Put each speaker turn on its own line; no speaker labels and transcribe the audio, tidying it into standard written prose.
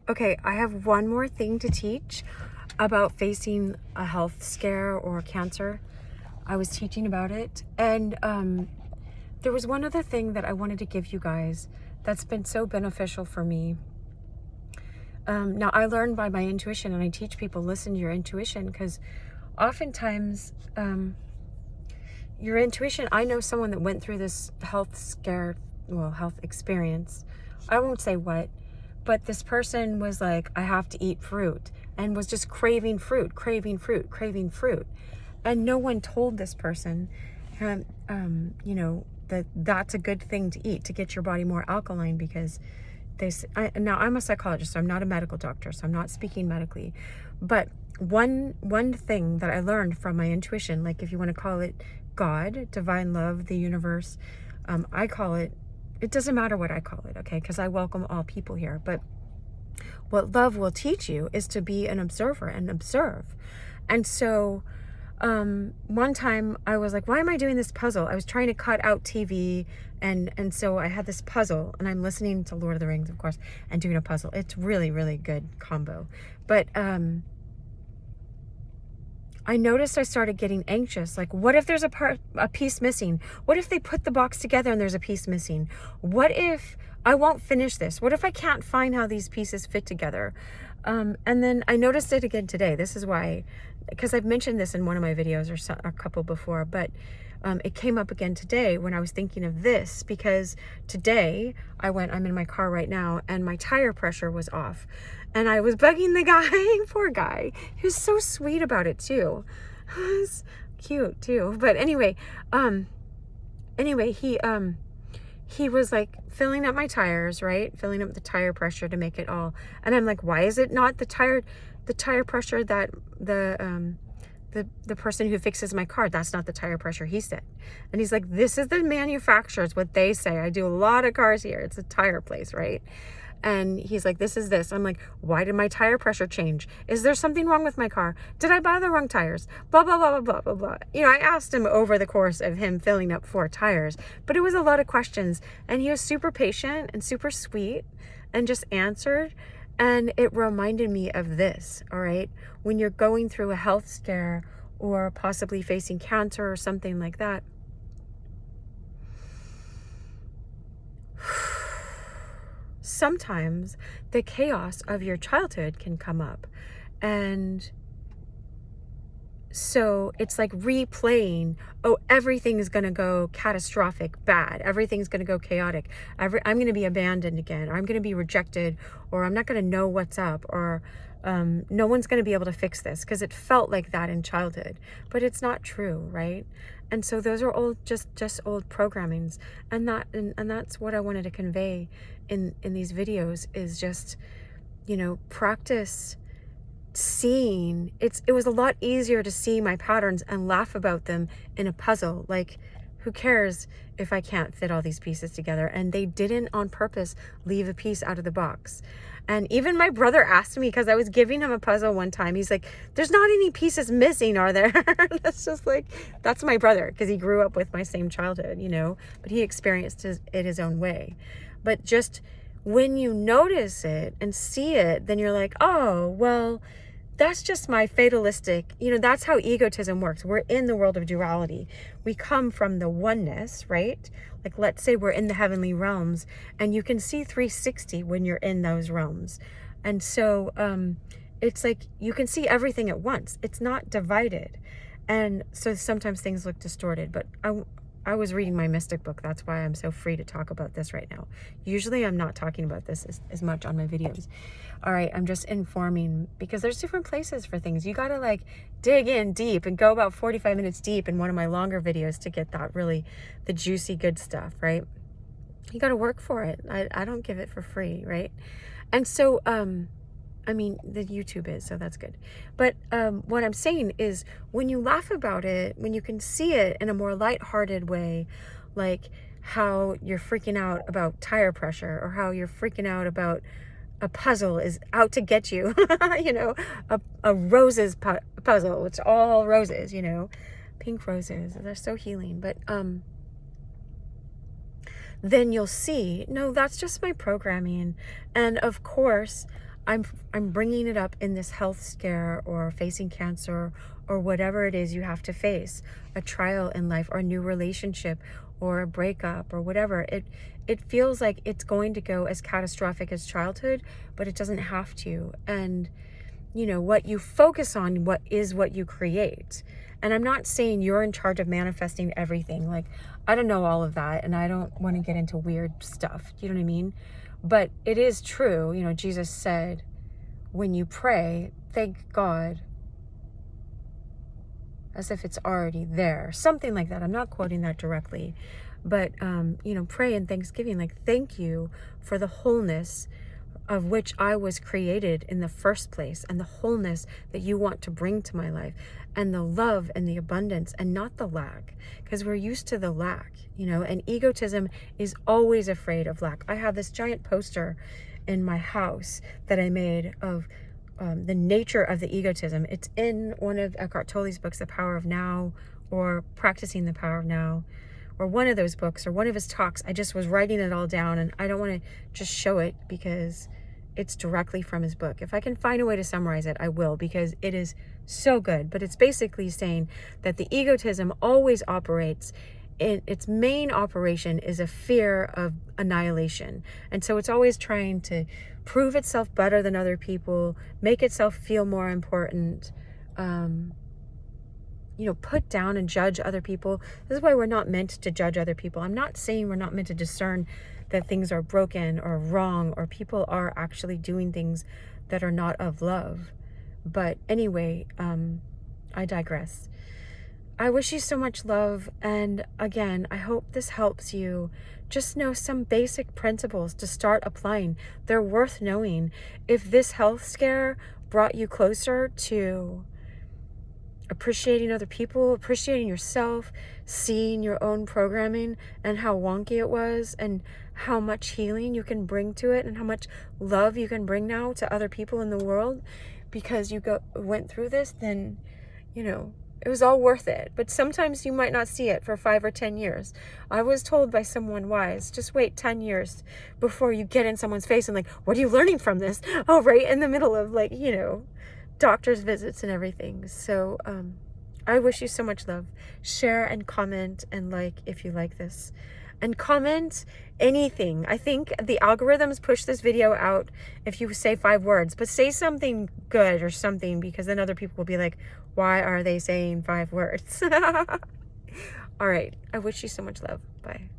Okay, I have one more thing to teach about facing a health scare or cancer. I was teaching about it, and there was one other thing that I wanted to give you guys that's been so beneficial for me. Now, I learned by my intuition, and I teach people, listen to your intuition, because oftentimes your intuition, I know someone that went through this health scare, health experience. I won't say what, but this person was like, I have to eat fruit, and was just craving fruit, craving fruit, craving fruit. And no one told this person, that that's a good thing to eat to get your body more alkaline, because now I'm a psychologist, so I'm not a medical doctor, so I'm not speaking medically. But one thing that I learned from my intuition, like if you want to call it God, divine love, the universe, I call it, it doesn't matter what I call it, okay? Because I welcome all people here. But what love will teach you is to be an observer and observe. And so one time I was like, why am I doing this puzzle? I was trying to cut out TV, and so I had this puzzle, and I'm listening to Lord of the Rings, of course, and doing a puzzle. It's really, really good combo. But I noticed I started getting anxious. Like, what if there's a piece missing? What if they put the box together and there's a piece missing? What if I won't finish this? What if I can't find how these pieces fit together? And then I noticed it again today. This is why, because I've mentioned this in one of my videos or a couple before, but it came up again today when I was thinking of this, because today I'm in my car right now, and my tire pressure was off. And I was bugging the guy, poor guy. He was so sweet about it too. He was cute too. But anyway, he was like filling up my tires, right? Filling up the tire pressure to make it all. And I'm like, why is it not the tire pressure that the person who fixes my car, that's not the tire pressure, he said. And he's like, this is the manufacturers, what they say. I do a lot of cars here. It's a tire place, right? And he's like, this is this. I'm like, why did my tire pressure change? Is there something wrong with my car? Did I buy the wrong tires? Blah, blah, blah, blah, blah, blah. I asked him over the course of him filling up 4 tires, but it was a lot of questions, and he was super patient and super sweet and just answered. And it reminded me of this, all right? When you're going through a health scare or possibly facing cancer or something like that, sometimes the chaos of your childhood can come up. And so it's like replaying, oh, everything's going to go catastrophic bad. Everything's going to go chaotic. I'm going to be abandoned again. Or I'm going to be rejected, or I'm not going to know what's up, or no one's going to be able to fix this, because it felt like that in childhood. But it's not true, right? And so those are old, just old programmings. And that's what I wanted to convey in these videos, is just, practice seeing. It was a lot easier to see my patterns and laugh about them in a puzzle. Like, who cares if I can't fit all these pieces together? And they didn't on purpose leave a piece out of the box. And even my brother asked me, because I was giving him a puzzle one time, he's like, there's not any pieces missing, are there? That's just like, that's my brother, because he grew up with my same childhood, but he experienced it his own way. But just when you notice it and see it, then you're like, oh, well, that's just my fatalistic, that's how egotism works. We're in the world of duality. We come from the oneness, right? Like, let's say we're in the heavenly realms, and you can see 360 when you're in those realms. And so it's like you can see everything at once. It's not divided. And so sometimes things look distorted, but I was reading my mystic book. That's why I'm so free to talk about this right now. Usually I'm not talking about this as much on my videos. All right, I'm just informing, because there's different places for things. You got to like dig in deep and go about 45 minutes deep in one of my longer videos to get that really, the juicy good stuff, right? You got to work for it. I don't give it for free, right? And so, the YouTube is, so that's good. But what I'm saying is, when you laugh about it, when you can see it in a more lighthearted way, like how you're freaking out about tire pressure, or how you're freaking out about a puzzle is out to get you, a roses puzzle, it's all roses, pink roses, they're so healing. But then you'll see, no, that's just my programming. And of course, I'm bringing it up in this health scare or facing cancer or whatever it is you have to face, a trial in life or a new relationship or a breakup or whatever. It feels like it's going to go as catastrophic as childhood, but it doesn't have to. And what you focus on, what you create. And I'm not saying you're in charge of manifesting everything. Like, I don't know all of that, and I don't want to get into weird stuff. You know what I mean? But it is true. Jesus said, when you pray, thank God as if it's already there. Something like that. I'm not quoting that directly. But, pray in thanksgiving. Like, thank you for the wholeness of which I was created in the first place, and the wholeness that you want to bring to my life, and the love and the abundance, and not the lack, because we're used to the lack, and egotism is always afraid of lack. I have this giant poster in my house that I made of the nature of the egotism. It's in one of Eckhart Tolle's books, The Power of Now, or Practicing the Power of Now, or one of those books, or one of his talks. I just was writing it all down, and I don't want to just show it because it's directly from his book. If I can find a way to summarize it, I will, because it is so good. But it's basically saying that the egotism always operates in its main operation is a fear of annihilation. And so it's always trying to prove itself better than other people, make itself feel more important, put down and judge other people. This is why we're not meant to judge other people. I'm not saying we're not meant to discern that things are broken or wrong, or people are actually doing things that are not of love. But anyway, I digress. I wish you so much love. And again, I hope this helps you. Just know some basic principles to start applying. They're worth knowing. If this health scare brought you closer to appreciating other people, appreciating yourself, seeing your own programming and how wonky it was, and how much healing you can bring to it, and how much love you can bring now to other people in the world because you went through this, then it was all worth it. But sometimes you might not see it for 5 or 10 years. I was told by someone wise, just wait 10 years before you get in someone's face and like, what are you learning from this? Oh, right in the middle of doctor's visits and everything. So I wish you so much love. Share and comment and like if you like this, and comment anything. I think the algorithms push this video out if you say 5 words, but say something good or something, because then other people will be like, why are they saying 5 words? All right, I wish you so much love. Bye.